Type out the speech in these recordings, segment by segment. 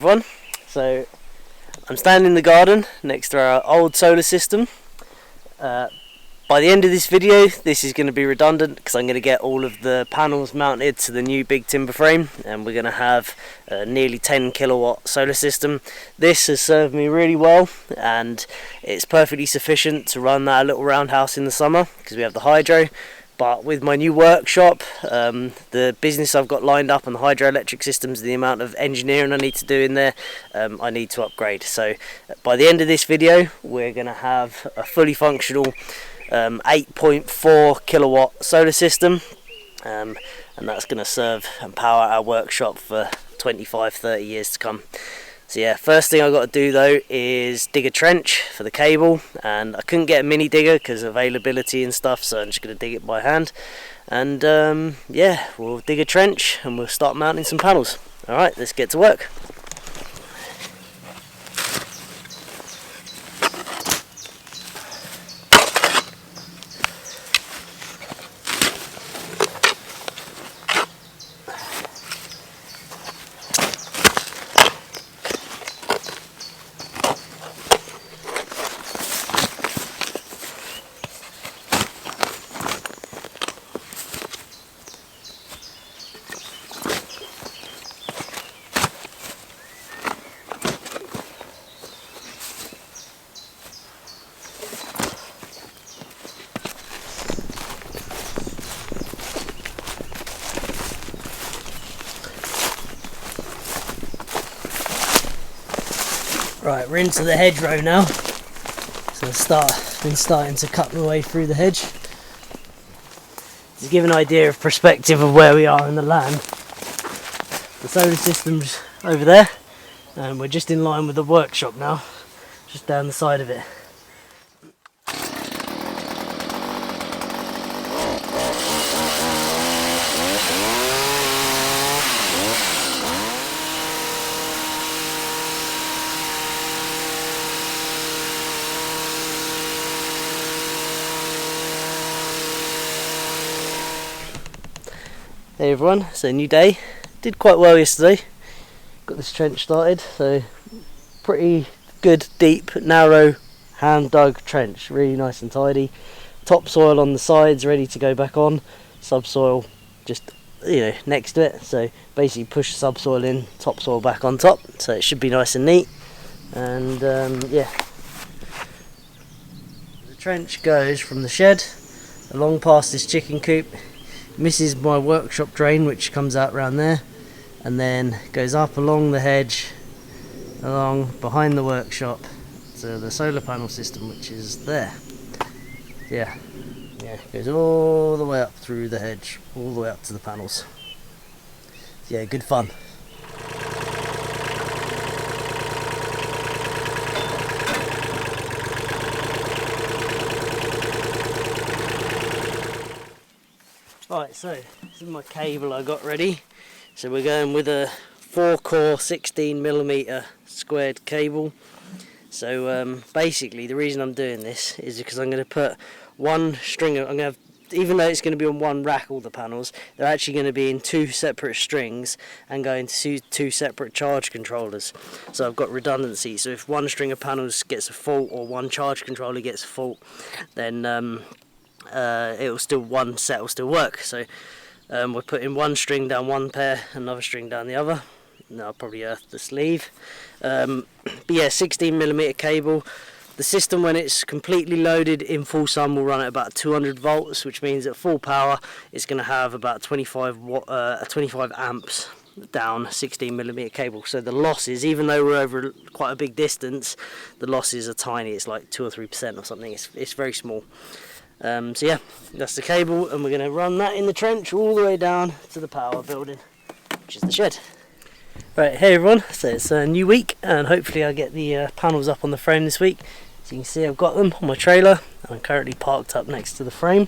Everyone, so I'm standing in the garden next to our old solar system. By the end of this video, this is going to be redundant because I'm going to get all of the panels mounted to the new big timber frame, and we're going to have a nearly 10 kilowatt solar system. This has served me really well, and it's perfectly sufficient to run that little roundhouse in the summer because we have the hydro. But with my new workshop, the business I've got lined up and the hydroelectric systems, the amount of engineering I need to do in there, I need to upgrade. So by the end of this video, we're going to have a fully functional 8.4 kilowatt solar system, and that's going to serve and power our workshop for 25-30 years to come. So yeah, first thing I've got to do though is dig a trench for the cable, and I couldn't get a mini digger because of availability and stuff, so I'm just going to dig it by hand. And yeah, we'll dig a trench and we'll start mounting some panels. Alright, let's get to work. Right, we're into the hedgerow now, so I've been starting to cut my way through the hedge. To give an idea of perspective of where we are in the land, the solar system's over there, and we're just in line with the workshop now, just down the side of it. Hey everyone, so new day. Did quite well yesterday. Got this trench started, so pretty good, deep, narrow, hand dug trench. Really nice and tidy. Topsoil on the sides, ready to go back on. Subsoil just next to it. So basically push the subsoil in, topsoil back on top. So it should be nice and neat. And yeah, the trench goes from the shed along past this chicken coop. Misses my workshop drain, which comes out around there, and then goes up along the hedge, along behind the workshop to the solar panel system, which is there. Yeah, goes all the way up through the hedge, all the way up to the panels. Yeah, good fun. Right, so this is my cable I got ready. So we're going with a 4-core 16mm squared cable. So basically the reason I'm doing this is because I'm going to put one string of, even though it's going to be on one rack, all the panels, they're actually going to be in 2 separate strings and going to 2 separate charge controllers. So I've got redundancy, so if one string of panels gets a fault or one charge controller gets a fault, then one set will still work. So we're putting one string down one pair, another string down the other, and I'll probably earth the sleeve. But yeah, 16mm cable. The system, when it's completely loaded in full sun, will run at about 200 volts, which means at full power it's going to have about 25 amps down 16mm cable. So the losses, even though we're over quite a big distance, the losses are tiny. It's like 2 or 3% or something. It's very small. So yeah, that's the cable, and we're going to run that in the trench all the way down to the power building, which is the shed. Right, hey everyone, so it's a new week, and hopefully I'll get the panels up on the frame this week. So you can see I've got them on my trailer, and I'm currently parked up next to the frame.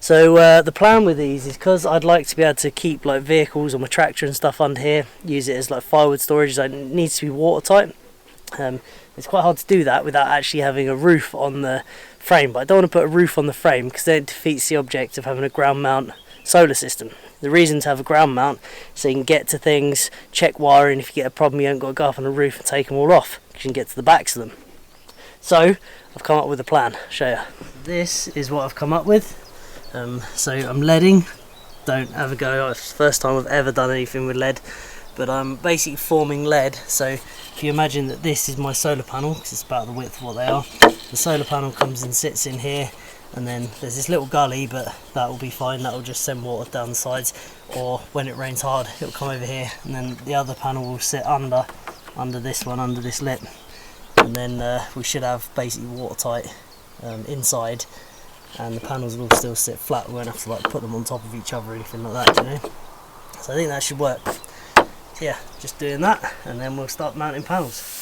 So the plan with these is, because I'd like to be able to keep like vehicles or my tractor and stuff under here, use it as like firewood storage, so it needs to be watertight. It's quite hard to do that without actually having a roof on the frame, but I don't want to put a roof on the frame because then it defeats the object of having a ground mount solar system. The reason to have a ground mount, so you can get to things, check wiring. If you get a problem, you haven't got to go up on the roof and take them all off, because you can get to the backs of them. So I've come up with a plan. I'll show you. This is what I've come up with. So I'm leading. Don't have a go. It's the first time I've ever done anything with lead, but I'm basically forming lead. So if you imagine that this is my solar panel, because it's about the width of what they are. The solar panel comes and sits in here, and then there's this little gully, but that will be fine. That will just send water down the sides, or when it rains hard it will come over here, and then the other panel will sit under this one, under this lip, and then we should have basically watertight inside, and the panels will still sit flat. We won't have to like put them on top of each other or anything like that, you know. So I think that should work. So yeah, just doing that, and then we'll start mounting panels.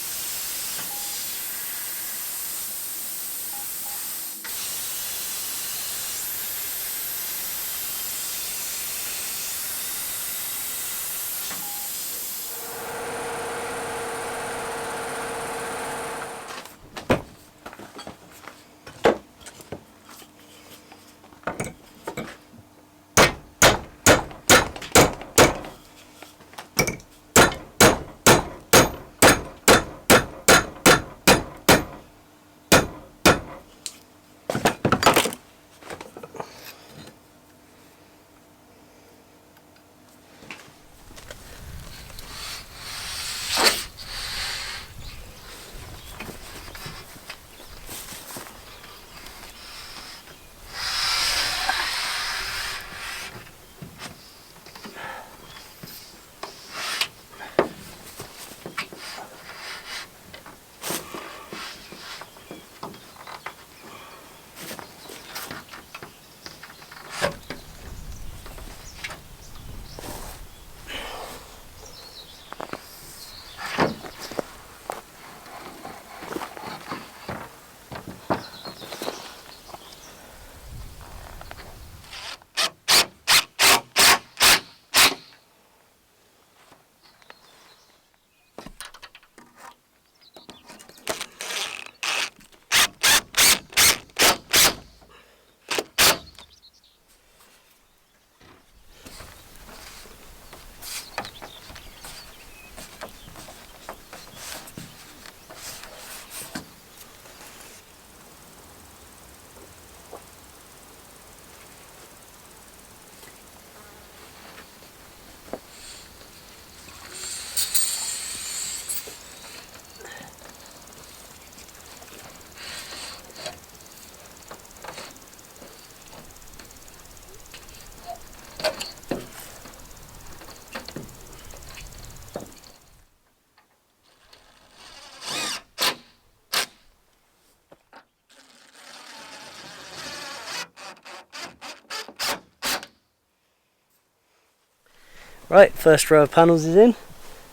Right, first row of panels is in.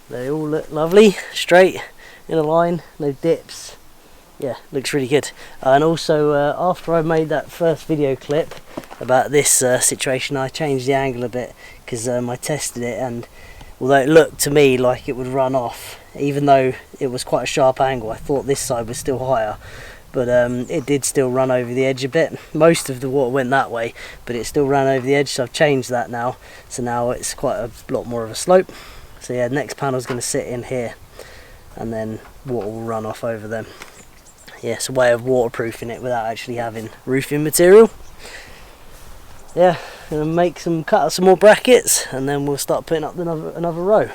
They all look lovely, straight, in a line, no dips. Yeah, looks really good. And also, after I made that first video clip about this situation, I changed the angle a bit, because I tested it, and although it looked to me like it would run off, even though it was quite a sharp angle, I thought this side was still higher. But it did still run over the edge a bit. Most of the water went that way, but it still ran over the edge, so I've changed that now. So now it's quite a lot more of a slope. So yeah, next panel's going to sit in here, and then water will run off over them. Yeah, it's a way of waterproofing it without actually having roofing material. Yeah, gonna cut out some more brackets, and then we'll start putting up another row.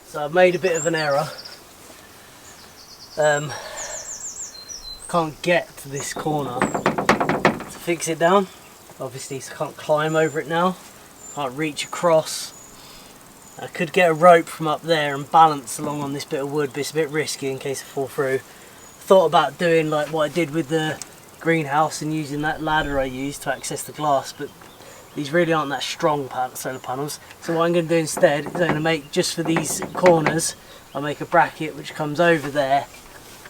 So I've made a bit of an error. Can't get to this corner to fix it down. Obviously, so I can't climb over it now. Can't reach across. I could get a rope from up there and balance along on this bit of wood, but it's a bit risky in case I fall through. Thought about doing like what I did with the greenhouse and using that ladder I used to access the glass, but these really aren't that strong solar panels. So what I'm going to do instead is I'm going to make, just for these corners, I'll make a bracket which comes over there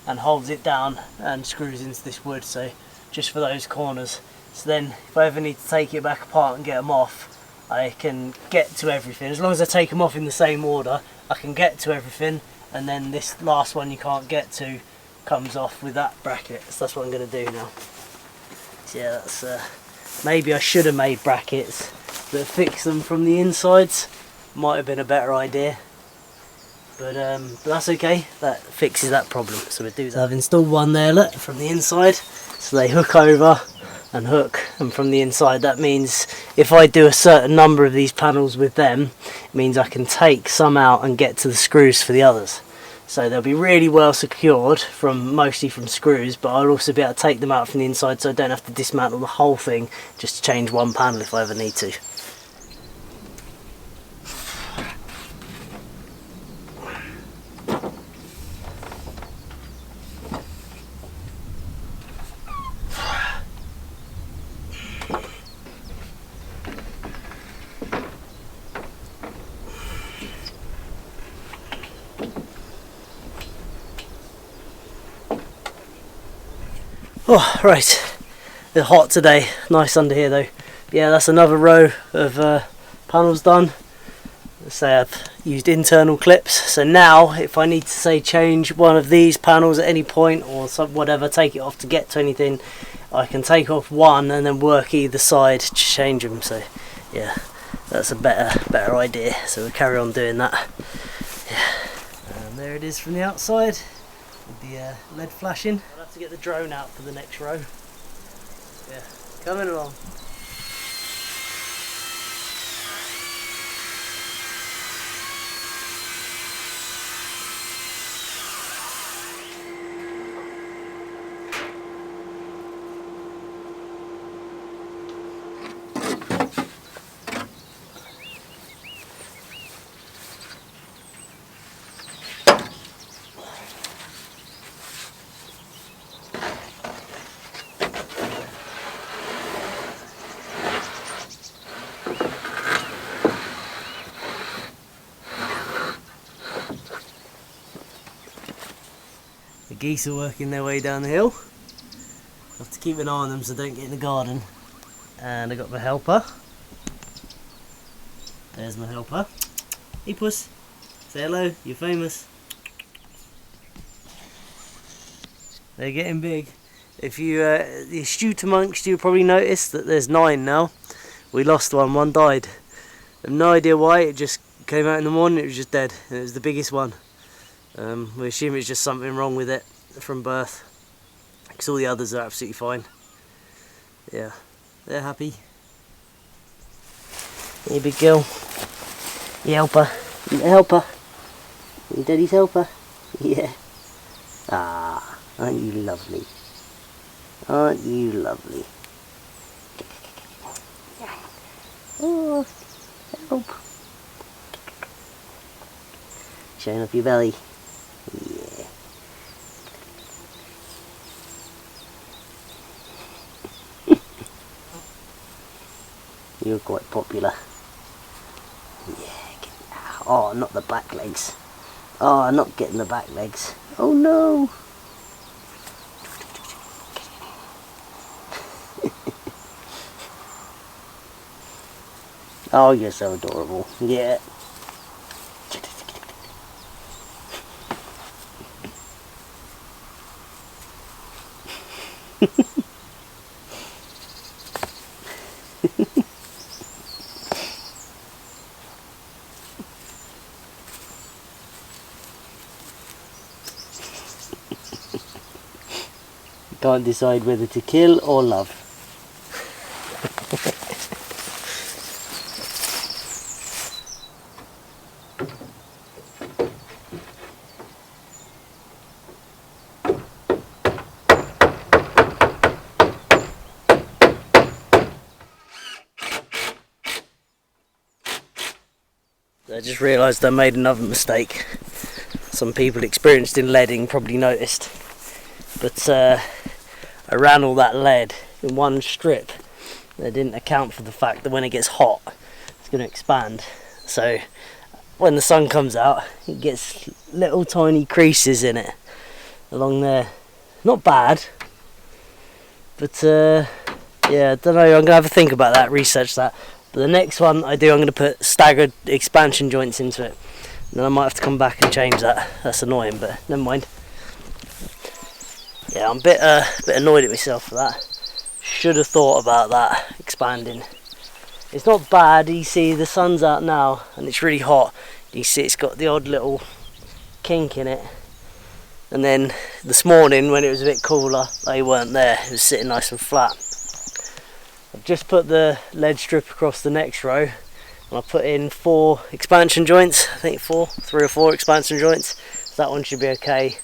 and holds it down and screws into this wood, so just for those corners. So then if I ever need to take it back apart and get them off, I can get to everything. As long as I take them off in the same order, I can get to everything, and then this last one you can't get to comes off with that bracket. So that's what I'm going to do now. So yeah, that's maybe I should have made brackets that fix them from the insides. Might have been a better idea, but that's okay. That fixes that problem. So we'll do that. So I've installed one there, look, from the inside, so they hook over and hook, and from the inside that means if I do a certain number of these panels with them, it means I can take some out and get to the screws for the others. So they'll be really well secured, mostly from screws, but I'll also be able to take them out from the inside so I don't have to dismantle the whole thing just to change one panel if I ever need to. Oh, right, it's hot today, nice under here though. Yeah, that's another row of panels done. Let's say I've used internal clips, so now if I need to say change one of these panels at any point or whatever, take it off to get to anything, I can take off one and then work either side to change them. So yeah, that's a better idea, so we'll carry on doing that. Yeah. And there it is from the outside with the LED flashing. I'll have to get the drone out for the next row. Yeah, coming along. The geese are working their way down the hill. I have to keep an eye on them so they don't get in the garden. And I got my helper. There's my helper. Hey puss, say hello, you're famous. They're getting big. If you, the astute amongst you probably noticed that there's 9 now. We lost one died. I have no idea why, it just came out in the morning, it was just dead. And it was the biggest one. We assume it's just something wrong with it from birth, because all the others are absolutely fine. Yeah, they're happy. Hey big girl, you helper, you helper, you daddy's helper. Yeah. Ah, aren't you lovely? Aren't you lovely? Oh, help. Showing off your belly. Yeah. You're quite popular. Yeah. Oh, not the back legs. Oh, I'm not getting the back legs. Oh no. Oh, you're so adorable. Yeah. Can't decide whether to kill or love. I just realised I made another mistake. Some people experienced in leading probably noticed. But I ran all that lead in one strip. They didn't account for the fact that when it gets hot, it's going to expand. So when the sun comes out, it gets little tiny creases in it along there. Not bad, but yeah, I don't know. I'm going to have a think about that, research that. But the next one I do, I'm going to put staggered expansion joints into it. Then I might have to come back and change that. That's annoying, but never mind. Yeah, I'm a bit annoyed at myself for that. Should have thought about that, expanding. It's not bad. You see the sun's out now and it's really hot. You see it's got the odd little kink in it. And then this morning when it was a bit cooler, they weren't there. It was sitting nice and flat. I've just put the lead strip across the next row, and I put in 4 expansion joints. I think 3 or 4 expansion joints. So that one should be okay.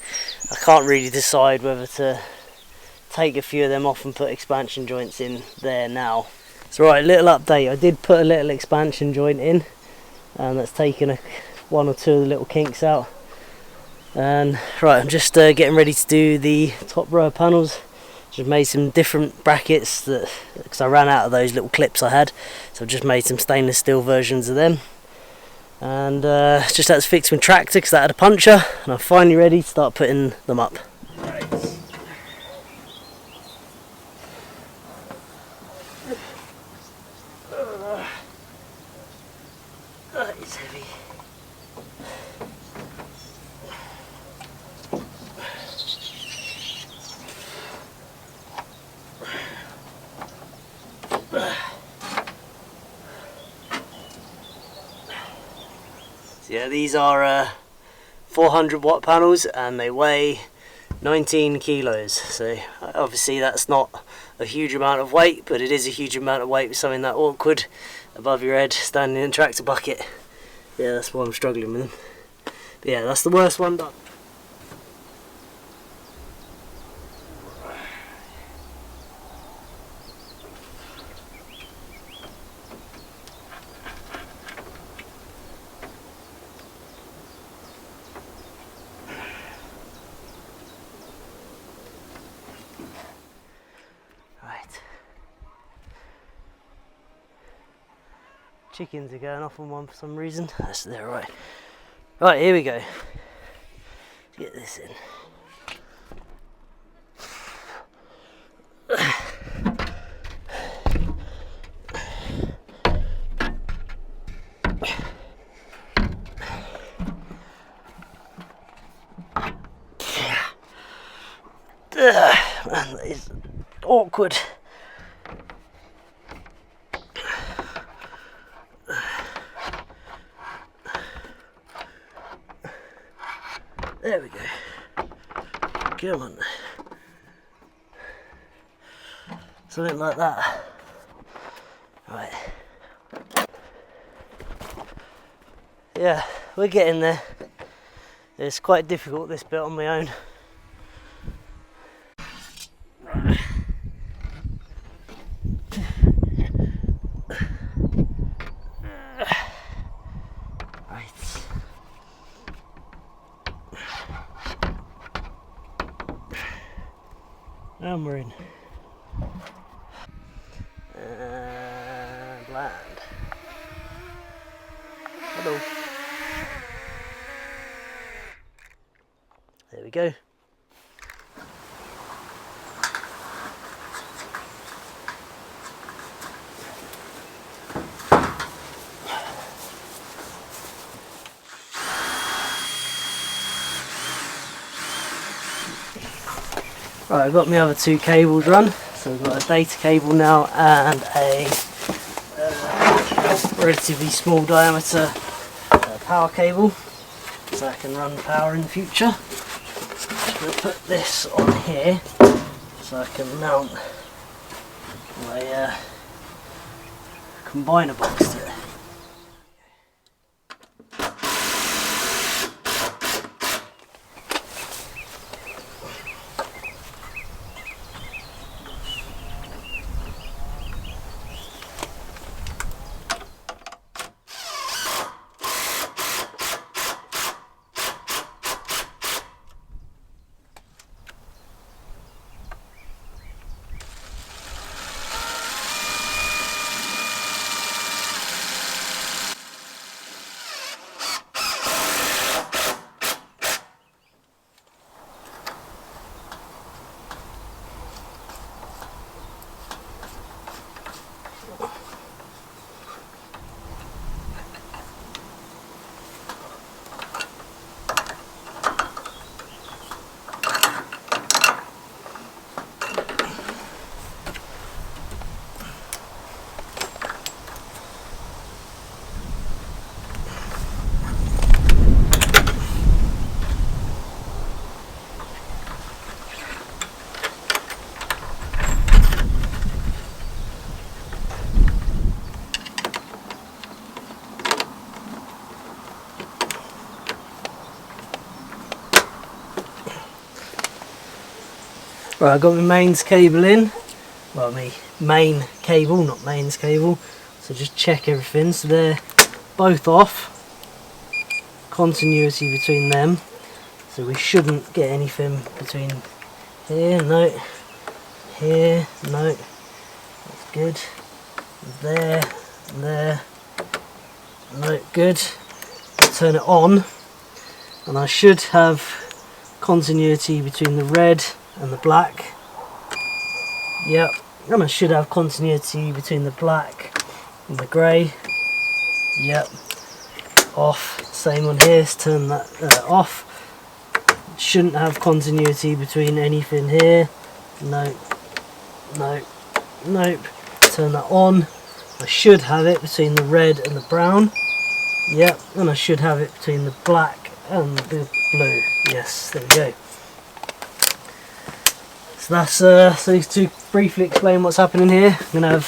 I can't really decide whether to take a few of them off and put expansion joints in there now. So right, little update. I did put a little expansion joint in, and that's taken 1 or 2 of the little kinks out. And right, I'm just getting ready to do the top row of panels. Just made some different brackets because I ran out of those little clips I had, so I've just made some stainless steel versions of them. And just had to fix my tractor because that had a puncture, and I'm finally ready to start putting them up. Right. That is heavy. So yeah, these are 400 watt panels and they weigh 19 kilos. So obviously that's not a huge amount of weight, but it is a huge amount of weight with something that awkward above your head standing in a tractor bucket. Yeah, that's why I'm struggling with them. But yeah, that's the worst one done. Chickens are going off on one for some reason. That's there, right. Right, here we go. Let's get this in. Man, that is awkward. There we go. Come on. Something like that. Right. Yeah, we're getting there. It's quite difficult, this bit on my own. And we're in. And land. Hello. There we go. Right, I've got my other 2 cables run, so I've got a data cable now and a relatively small diameter power cable, so I can run power in the future. I'm going to put this on here so I can mount my combiner box to it. Right, I've got my mains cable in. Well, my main cable, not mains cable. So just check everything. So they're both off. Continuity between them. So we shouldn't get anything between here, no. Here, no. That's good. There, there. No, good. Turn it on. And I should have continuity between the red and the black. Yep, and I should have continuity between the black and the grey. Yep, off. Same on here, let's turn that off. Shouldn't have continuity between anything here. Nope, nope, nope. Turn that on. I should have it between the red and the brown. Yep, and I should have it between the black and the blue. Yes, there we go. So that's so to briefly explain what's happening here. I'm gonna have,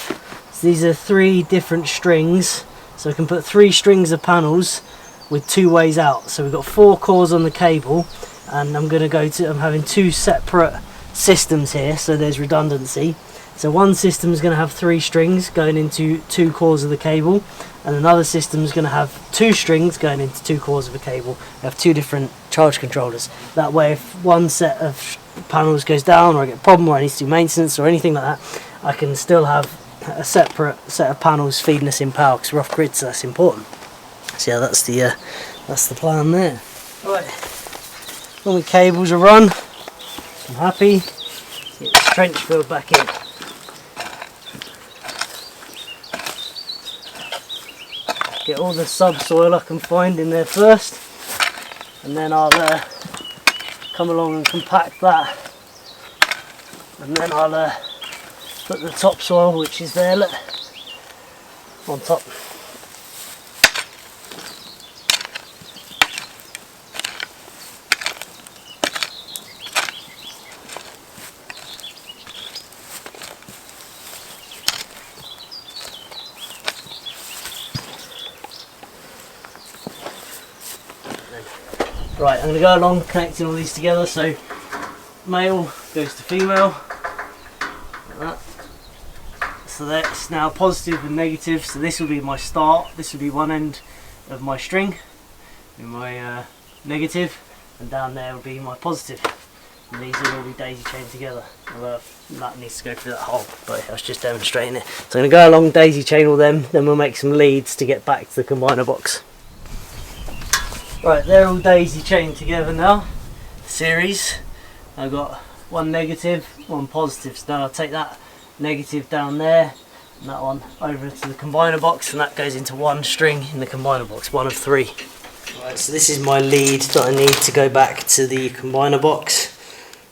so these are 3 different strings, so I can put 3 strings of panels with 2 ways out. So we've got 4 cores on the cable, and I'm having 2 separate systems here, so there's redundancy. So one system is going to have 3 strings going into 2 cores of the cable, and another system is going to have 2 strings going into 2 cores of the cable. I have 2 different charge controllers. That way, if one set of panels goes down, or I get a problem, or I need to do maintenance or anything like that, I can still have a separate set of panels feeding us in power, because we're off grid, so that's important. So yeah, that's the plan there. Right, all my cables are run. I'm happy. Get this trench filled back in. Get all the subsoil I can find in there first, and then I'll come along and compact that, and then I'll put the topsoil, which is there, look, on top. Right, I'm going to go along connecting all these together. So male goes to female, like that. So that's now positive and negative. So this will be my start. This will be one end of my string, in my negative, and down there will be my positive. And these will all be daisy chained together. Although that needs to go through that hole, but I was just demonstrating it. So I'm going to go along, daisy chain all them, then we'll make some leads to get back to the combiner box. Right, they're all daisy chained together now. Series. I've got one negative, one positive. So now I'll take that negative down there, and that one over to the combiner box, and that goes into one string in the combiner box, one of 3. Right, so this is my lead that I need to go back to the combiner box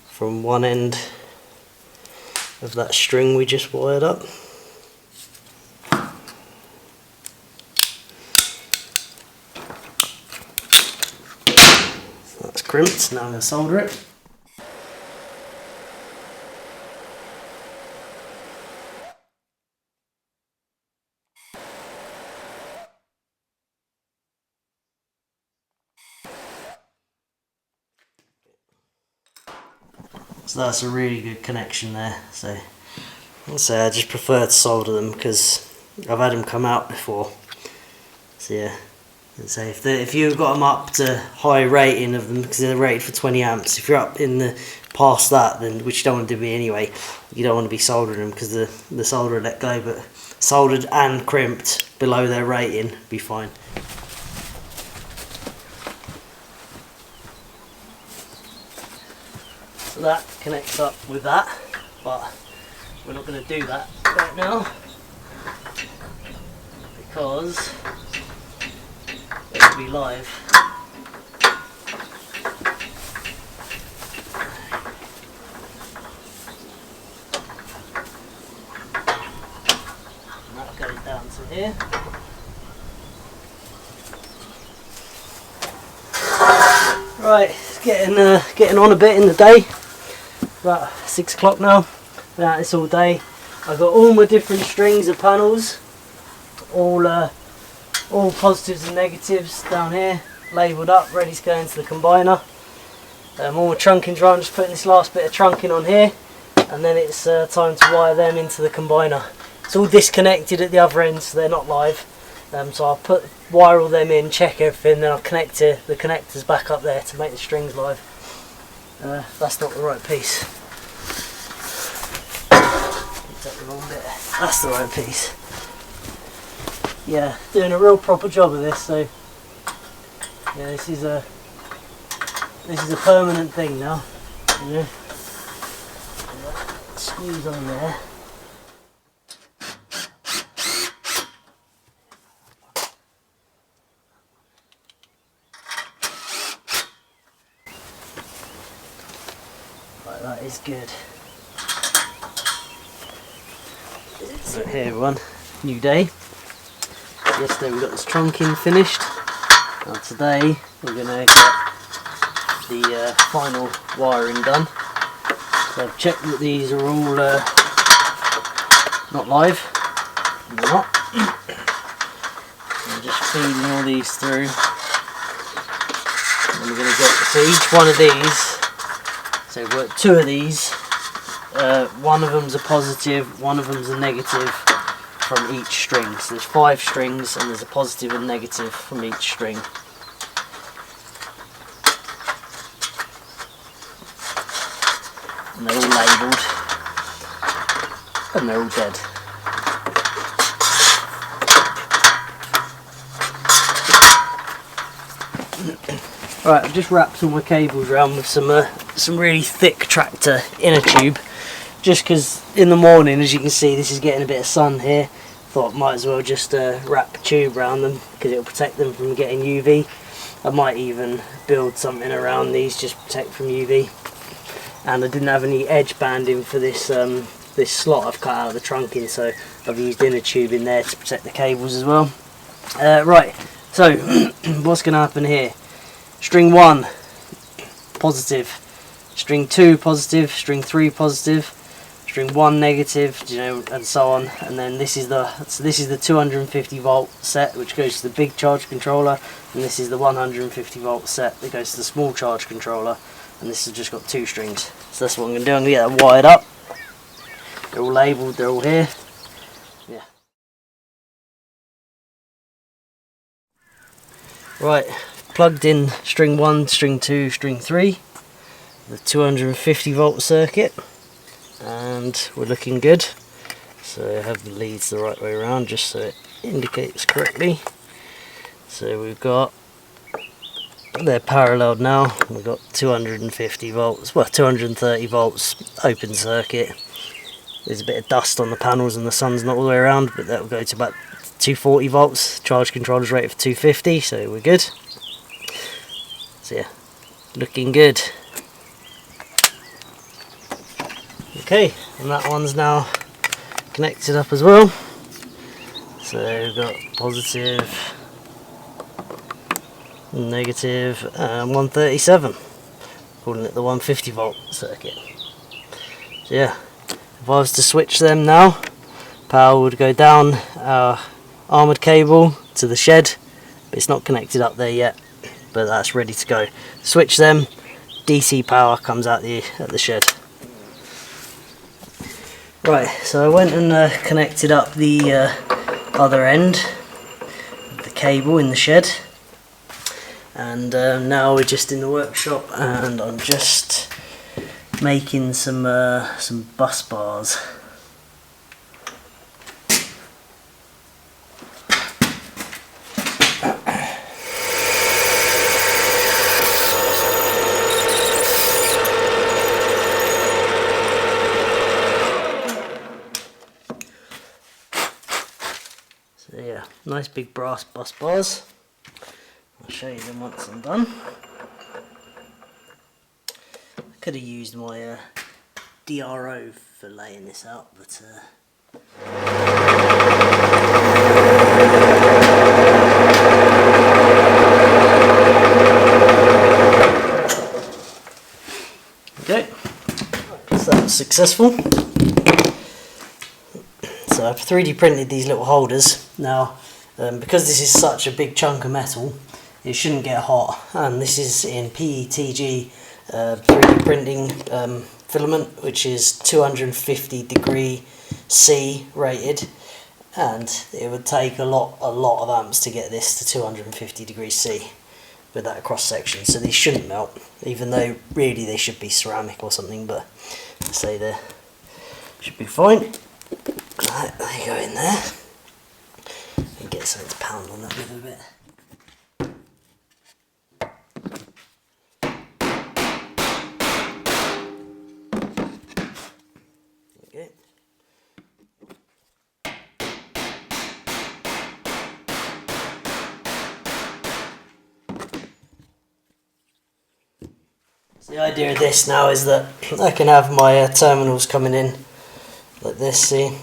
from one end of that string we just wired up. So that's crimped, now I'm going to solder it. So that's a really good connection there. So I'll say I just prefer to solder them because I've had them come out before. So yeah, so if you've got them up to high rating of them, because they're rated for 20 amps, if you're up in the past that, then which you don't want to be anyway, you don't want to be soldering them because the solder will let go. But soldered and crimped below their rating, be fine. So that connects up with that, but we're not going to do that right now because it'll be live. And that goes down to here. Right, it's getting on a bit in the day. About 6 o'clock now. Been at this all day. I've got all my different strings of panels, all positives and negatives down here, labelled up, ready to go into the combiner. All my trunking's dry. I'm just putting this last bit of trunking on here, and then it's time to wire them into the combiner. It's all disconnected at the other end, so they're not live. So I'll wire all them in, check everything, then I'll connect the connectors back up there to make the strings live. That's not the right piece. That's the wrong bit. That's the right piece. Yeah, doing a real proper job of this. So yeah, this is a permanent thing now. Yeah. Screws on there. Right, that is good. Right, here everyone, new day. Yesterday we got this trunking finished. Now today we're going to get the final wiring done. So I've checked that these are all not live. They're not. I'm just feeding all these through. And we're going to get to each one of these. So we've got two of these. One of them's a positive, one of them's a negative from each string. So there's 5 strings and there's a positive and negative from each string. And they're all labelled and they're all dead. Right, I've just wrapped all my cables around with some really thick tractor inner tube, just because in the morning, as you can see, this is getting a bit of sun here. Thought might as well just wrap a tube around them because it'll protect them from getting UV. I might even build something around these just to protect from UV. And I didn't have any edge banding for this this slot I've cut out of the trunking, so I've used inner tube in there to protect the cables as well. Right, so what's going to happen here? String 1 positive, string 2 positive, string 3 positive, string 1 negative, you know, and so on. And then this is the 250 volt set which goes to the big charge controller, and this is the 150 volt set that goes to the small charge controller. And this has just got 2 strings. So that's what I'm going to do. I'm going to get that wired up. They're all labelled, they're all here. Yeah. Right, plugged in string 1, string 2, string 3, the 250 volt circuit, and we're looking good. So I have the leads the right way around just so it indicates correctly. So we've got, they're paralleled now. We've got 250 volts, well 230 volts open circuit. There's a bit of dust on the panels and the sun's not all the way around, but that will go to about 240 volts. Charge controller's rated for 250, so we're good. So yeah, looking good. Okay, and that one's now connected up as well. So we've got positive, negative, and 137. Calling it the 150 volt circuit. So yeah, if I was to switch them now, power would go down our armoured cable to the shed, but it's not connected up there yet, but that's ready to go. Switch them, DC power comes out at the shed. Right, so I went and connected up the other end of the cable in the shed, and now we're just in the workshop and I'm just making some bus bars. So yeah, nice big brass bus bars. I'll show you them once I'm done. I could have used my DRO for laying this out, but okay, so that was successful. So I've 3D printed these little holders. Now, because this is such a big chunk of metal, it shouldn't get hot, and this is in PETG 3D printing filament, which is 250 degree C rated, and it would take a lot of amps to get this to 250 degrees C with that cross section. So these shouldn't melt, even though really they should be ceramic or something, but I say they should be fine. Right, they go in there and get something to pound on that with a bit. Okay. So the idea of this now is that I can have my terminals coming in like this, see,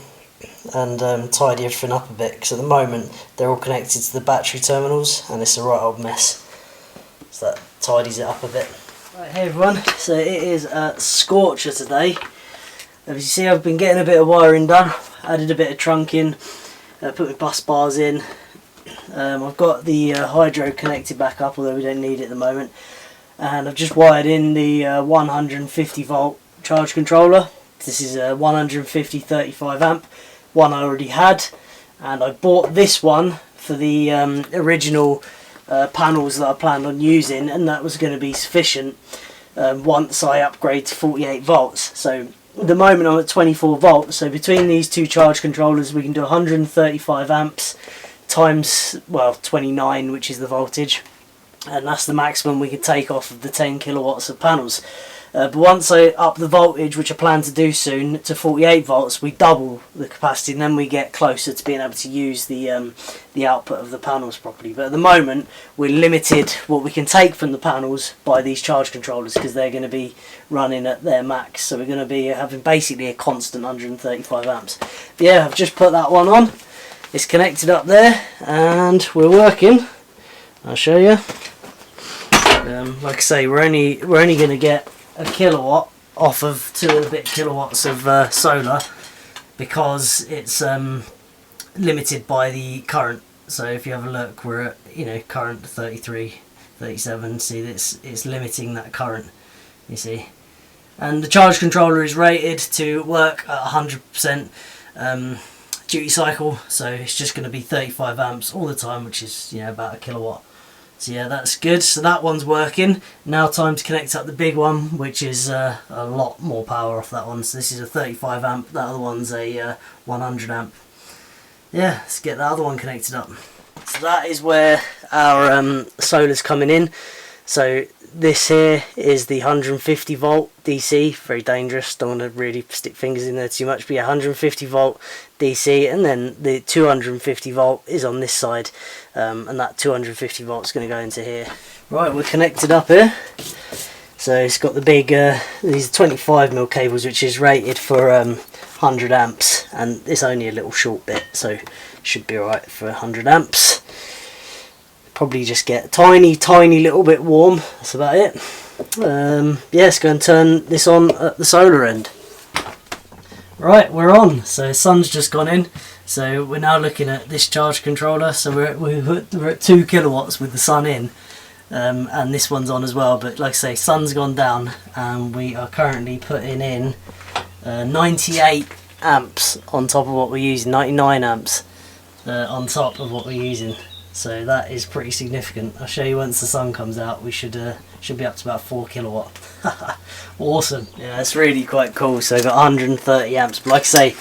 and tidy everything up a bit, because at the moment they're all connected to the battery terminals and it's a right old mess, so that tidies it up a bit. Right, hey everyone, so it is a scorcher today. As you see, I've been getting a bit of wiring done, added a bit of trunk in, put my bus bars in. I've got the hydro connected back up, although we don't need it at the moment, and I've just wired in the 150 volt charge controller. This is a 150 35 amp, one I already had, and I bought this one for the original panels that I planned on using, and that was going to be sufficient once I upgrade to 48 volts. So at the moment I'm at 24 volts, so between these two charge controllers we can do 135 amps times, well, 29, which is the voltage, and that's the maximum we can take off of the 10 kilowatts of panels. But once I up the voltage, which I plan to do soon, to 48 volts, we double the capacity, and then we get closer to being able to use the output of the panels properly. But at the moment, we're limited what we can take from the panels by these charge controllers, because they're going to be running at their max. So we're going to be having basically a constant 135 amps. But yeah, I've just put that one on. It's connected up there, and we're working. I'll show you. Like I say, we're only going to get a kilowatt off of 2 and a bit kilowatts of solar, because it's limited by the current. So if you have a look, we're at, you know, current 33, 37. See, it's limiting that current, you see. And the charge controller is rated to work at 100% duty cycle, so it's just going to be 35 amps all the time, which is, you know, about a kilowatt. So yeah, that's good. So that one's working. Now time to connect up the big one, which is a lot more power off that one. So this is a 35 amp, that other one's a 100 amp. Yeah, let's get the other one connected up. So that is where our solar's coming in. So this here is the 150 volt DC, very dangerous, don't want to really stick fingers in there too much, but yeah, 150 volt DC, and then the 250 volt is on this side, and that 250 volt is going to go into here. Right, we're connected up here. So it's got the big, these 25mm cables, which is rated for 100 amps, and it's only a little short bit, so it should be alright for 100 amps. Probably just get a tiny little bit warm, that's about it. Yeah, let's go and turn this on at the solar end. Right, we're on. So the sun's just gone in, so we're now looking at this charge controller. So we're at 2 kilowatts with the sun in, and this one's on as well, but like I say, sun's gone down, and we are currently putting in 98 amps on top of what we're using, 99 amps on top of what we're using. So that is pretty significant. I'll show you once the sun comes out. We should be up to about 4 kilowatt. Awesome. Yeah, it's really quite cool. So I've got 130 amps. But like I say,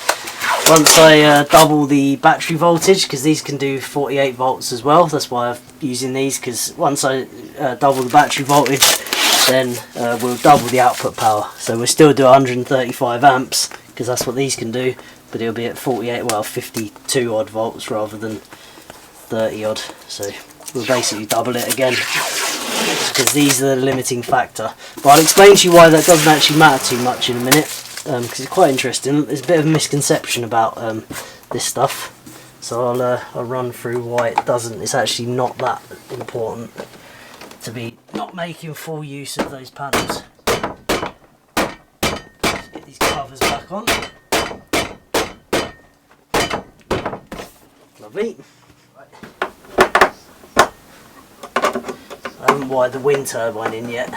once I double the battery voltage, because these can do 48 volts as well. That's why I'm using these, because once I double the battery voltage, then we'll double the output power. So we'll still do 135 amps, because that's what these can do. But it'll be at 48, well, 52 odd volts rather than 30 odd, so we'll basically double it again, because these are the limiting factor. But I'll explain to you why that doesn't actually matter too much in a minute, because it's quite interesting. There's a bit of a misconception about this stuff, so I'll run through why it doesn't. It's actually not that important to be not making full use of those panels. Let's get these covers back on. Lovely. I haven't wired the wind turbine in yet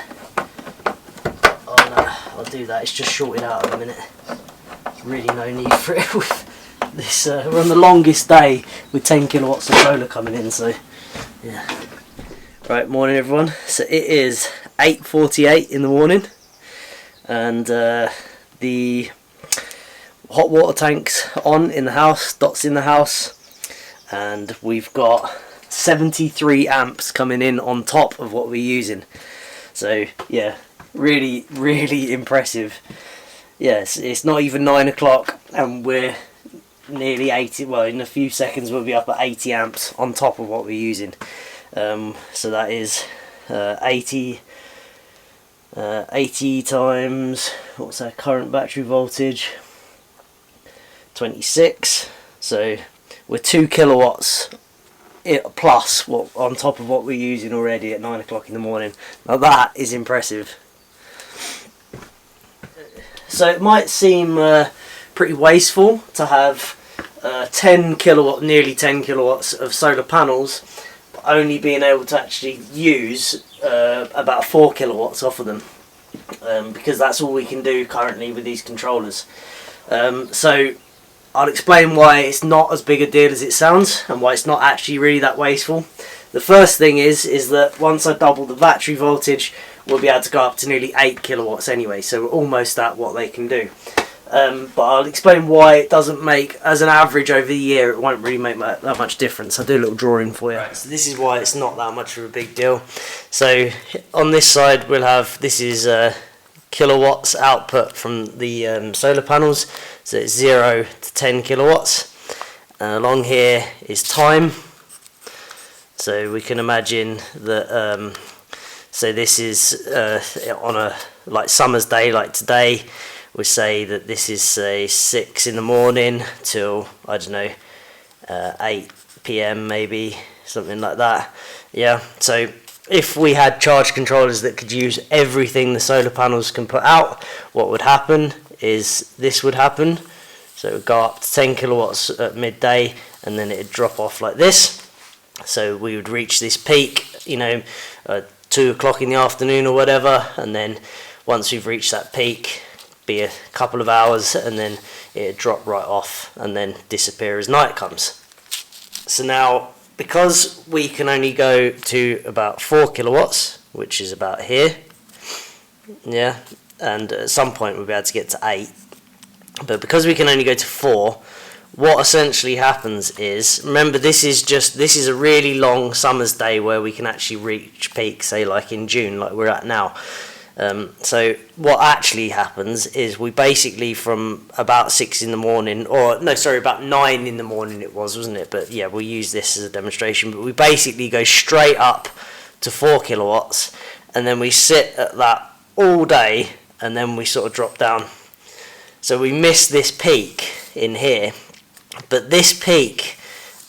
on I'll do that. It's just shorted out at the minute. There's really no need for it with this. We're on the longest day with 10 kilowatts of solar coming in, so yeah. Right, morning everyone. So it is 8:48 in the morning, and the hot water tank's on in the house, Dot's in the house, and we've got 73 amps coming in on top of what we're using. So yeah, really impressive. Yes, it's not even 9 o'clock and we're nearly 80, well in a few seconds we'll be up at 80 amps on top of what we're using. So that is 80 times, what's our current battery voltage, 26, so we're 2 kilowatts plus what on top of what we're using already at 9 o'clock in the morning. Now that is impressive. So it might seem pretty wasteful to have 10 kilowatt, nearly 10 kilowatts of solar panels, but only being able to actually use about 4 kilowatts off of them, because that's all we can do currently with these controllers. So I'll explain why it's not as big a deal as it sounds and why it's not actually really that wasteful. The first thing is that once I double the battery voltage, we'll be able to go up to nearly 8 kilowatts anyway, so we're almost at what they can do. But I'll explain why it doesn't make, as an average over the year, it won't really make that much difference. I'll do a little drawing for you. Right, so this is why it's not that much of a big deal. So on this side we'll have, this is kilowatts output from the solar panels, so it's 0 to 10 kilowatts, and along here is time. So we can imagine that so this is on a summer's day like today, we say that this is say 6 in the morning till, I don't know, 8 p.m. maybe, something like that. Yeah, so if we had charge controllers that could use everything the solar panels can put out, what would happen is this would happen. So it would go up to 10 kilowatts at midday, and then it would drop off like this. So we would reach this peak, 2 o'clock in the afternoon or whatever, and then once we've reached that peak, be a couple of hours, and then it would drop right off and then disappear as night comes. So now, because we can only go to about 4 kilowatts, which is about here, yeah, and at some point we'll be able to get to 8, but because we can only go to 4, what essentially happens is, remember this is a really long summer's day where we can actually reach peak, say like in June, like we're at now. So what actually happens is we basically, from about 6 in the morning, or no, sorry, about 9 in the morning it was, wasn't it? But yeah, we'll use this as a demonstration. But we basically go straight up to 4 kilowatts, and then we sit at that all day, and then we sort of drop down. So we miss this peak in here, but this peak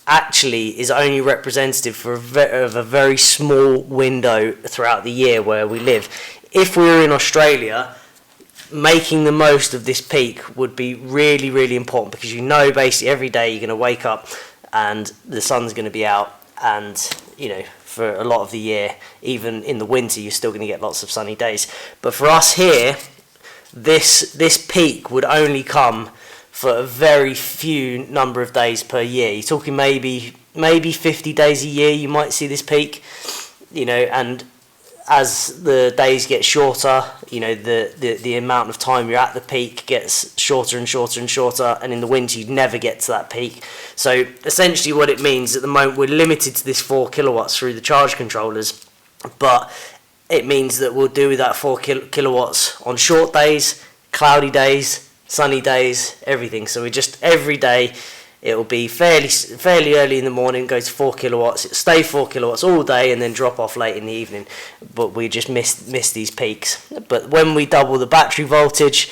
actually is only representative for of a very small window throughout the year where we live. If we were in Australia, making the most of this peak would be really important, because basically every day you're going to wake up and the sun's going to be out, and for a lot of the year, even in the winter, you're still going to get lots of sunny days. But for us here, this peak would only come for a very few number of days per year. You're talking maybe 50 days a year you might see this peak, and as the days get shorter, the amount of time you're at the peak gets shorter and shorter, and in the winter you'd never get to that peak. So essentially what it means, at the moment we're limited to this 4 kilowatts through the charge controllers, but it means that we'll do that 4 kilowatts on short days, cloudy days, sunny days, everything. So we just, every day, it'll be fairly early in the morning, go to 4 kilowatts, it'll stay 4 kilowatts all day, and then drop off late in the evening. But we just miss these peaks. But when we double the battery voltage,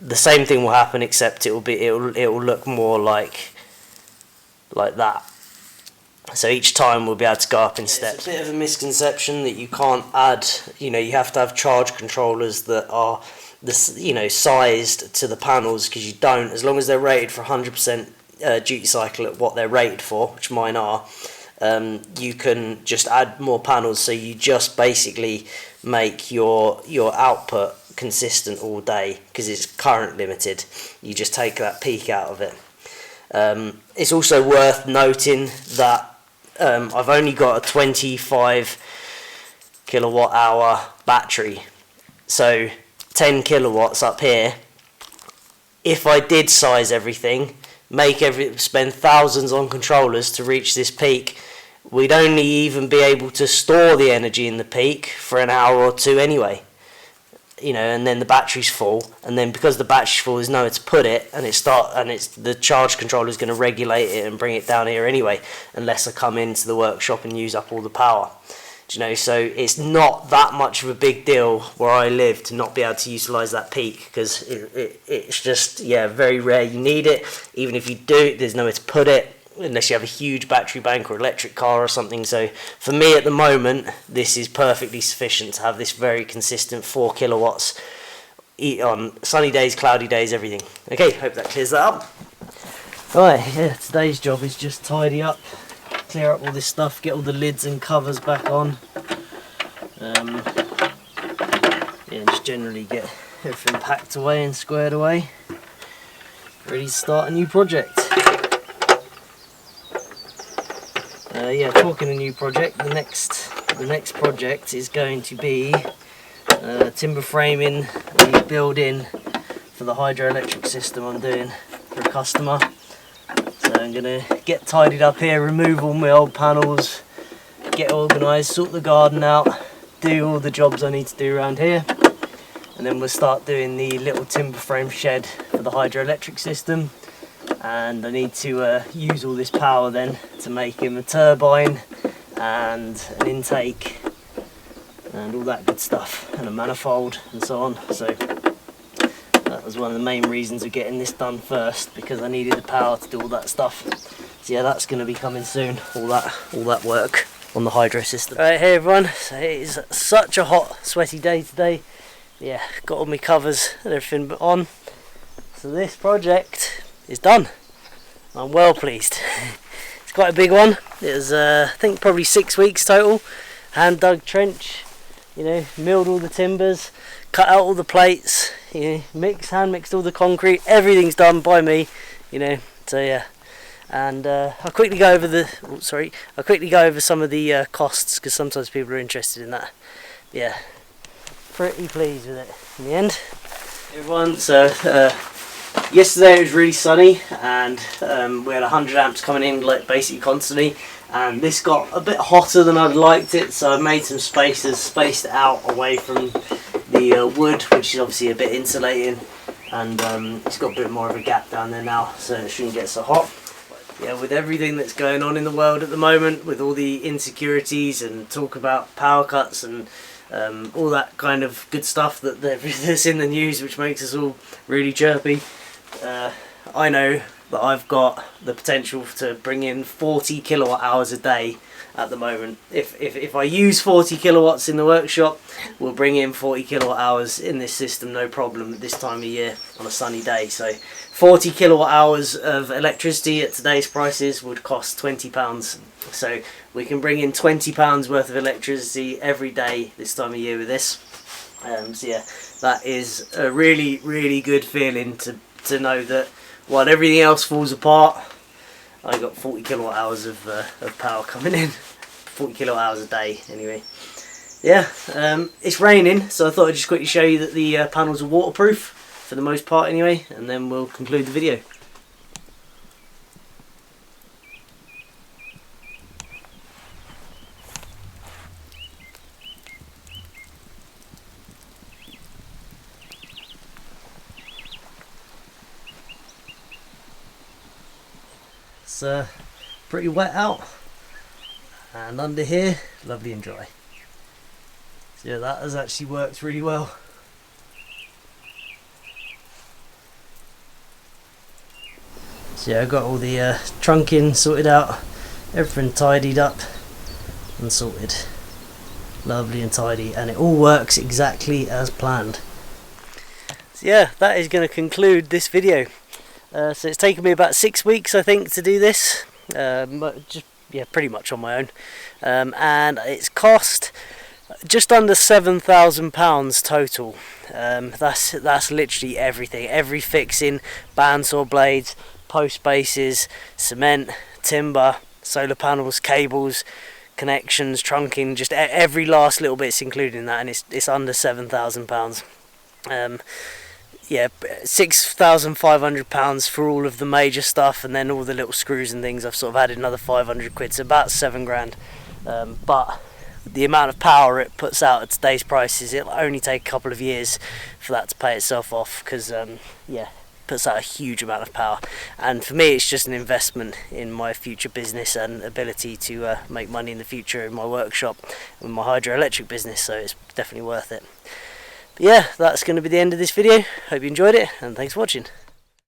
the same thing will happen, except it will look more like that. So each time we'll be able to go up in steps. It's a bit of a misconception that you can't add, you have to have charge controllers that are sized to the panels, because you don't, as long as they're rated for 100% duty cycle at what they're rated for, which mine are, you can just add more panels. So you just basically make your output consistent all day because it's current limited. You just take that peak out of it. It's also worth noting that I've only got a 25 kilowatt hour battery, so 10 kilowatts up here. If I did size everything, spend thousands on controllers to reach this peak, we'd only even be able to store the energy in the peak for an hour or two anyway. You know, and then the battery's full, and then because the battery's full, there's nowhere to put it, and it's the charge controller is going to regulate it and bring it down here anyway, unless I come into the workshop and use up all the power. Do you know, so it's not that much of a big deal where I live to not be able to utilise that peak, because it's just, yeah, very rare you need it. Even if you do, there's nowhere to put it, unless you have a huge battery bank or electric car or something. So for me at the moment, this is perfectly sufficient to have this very consistent 4 kilowatts on sunny days, cloudy days, everything. Okay, hope that clears that up. Right, yeah, today's job is just tidy up, clear up all this stuff, get all the lids and covers back on. Yeah, just generally get everything packed away and squared away, ready to start a new project. Yeah, talking a new project, the next project is going to be timber framing the build-in for the hydroelectric system I'm doing for a customer. So I'm going to get tidied up here, remove all my old panels, get organised, sort the garden out, do all the jobs I need to do around here, and then we'll start doing the little timber frame shed for the hydroelectric system. And I need to use all this power then to make him a turbine and an intake and all that good stuff, and a manifold and so on. So that was one of the main reasons of getting this done first, because I needed the power to do all that stuff. So yeah, that's going to be coming soon, all that work on the hydro system. Right, hey everyone, so it is such a hot, sweaty day today. Yeah, got all my covers and everything on. So this project is done. I'm well pleased. It's quite a big one. It was I think probably 6 weeks total. Hand dug trench, you know, milled all the timbers, cut out all the plates, you know, hand mixed all the concrete. Everything's done by me, you know. So yeah, and I'll quickly go over some of the costs, because sometimes people are interested in that. Yeah, pretty pleased with it in the end. Everyone, so yesterday it was really sunny, and we had 100 amps coming in like basically constantly, and this got a bit hotter than I'd liked it, so I made some spacers, spaced it out away from the wood, which is obviously a bit insulating, and it's got a bit more of a gap down there now, so it shouldn't get so hot. Yeah, with everything that's going on in the world at the moment, with all the insecurities and talk about power cuts and all that kind of good stuff that's in the news, which makes us all really chirpy, I know that I've got the potential to bring in 40 kilowatt hours a day at the moment. If I use 40 kilowatts in the workshop, we'll bring in 40 kilowatt hours in this system, no problem, at this time of year on a sunny day. So 40 kilowatt hours of electricity at today's prices would cost £20. So we can bring in £20 worth of electricity every day this time of year with this. So yeah, that is a really, really good feeling to know that while everything else falls apart, I got 40 kilowatt hours of power coming in. 40 kilowatt hours a day anyway. Yeah, it's raining, so I thought I'd just quickly show you that the panels are waterproof for the most part anyway, and then we'll conclude the video. It's pretty wet out, and under here lovely and dry. So yeah, that has actually worked really well. So yeah, I got all the trunking sorted out, everything tidied up and sorted, lovely and tidy, and it all works exactly as planned. So yeah, that is going to conclude this video. So it's taken me about 6 weeks, I think, to do this, pretty much on my own, and it's cost Just under £7,000 total. That's literally everything. Every fixing, bandsaw blades, post bases, cement, timber, solar panels, cables, connections, trunking, just every last little bit's included in that, and it's under £7,000. Yeah, £6,500 for all of the major stuff, and then all the little screws and things I've sort of added another 500 quid, so about 7 grand. But the amount of power it puts out at today's prices, it'll only take a couple of years for that to pay itself off, because yeah, it puts out a huge amount of power. And for me, it's just an investment in my future business and ability to make money in the future in my workshop and my hydroelectric business, so it's definitely worth it. But yeah, that's going to be the end of this video. Hope you enjoyed it, and thanks for watching.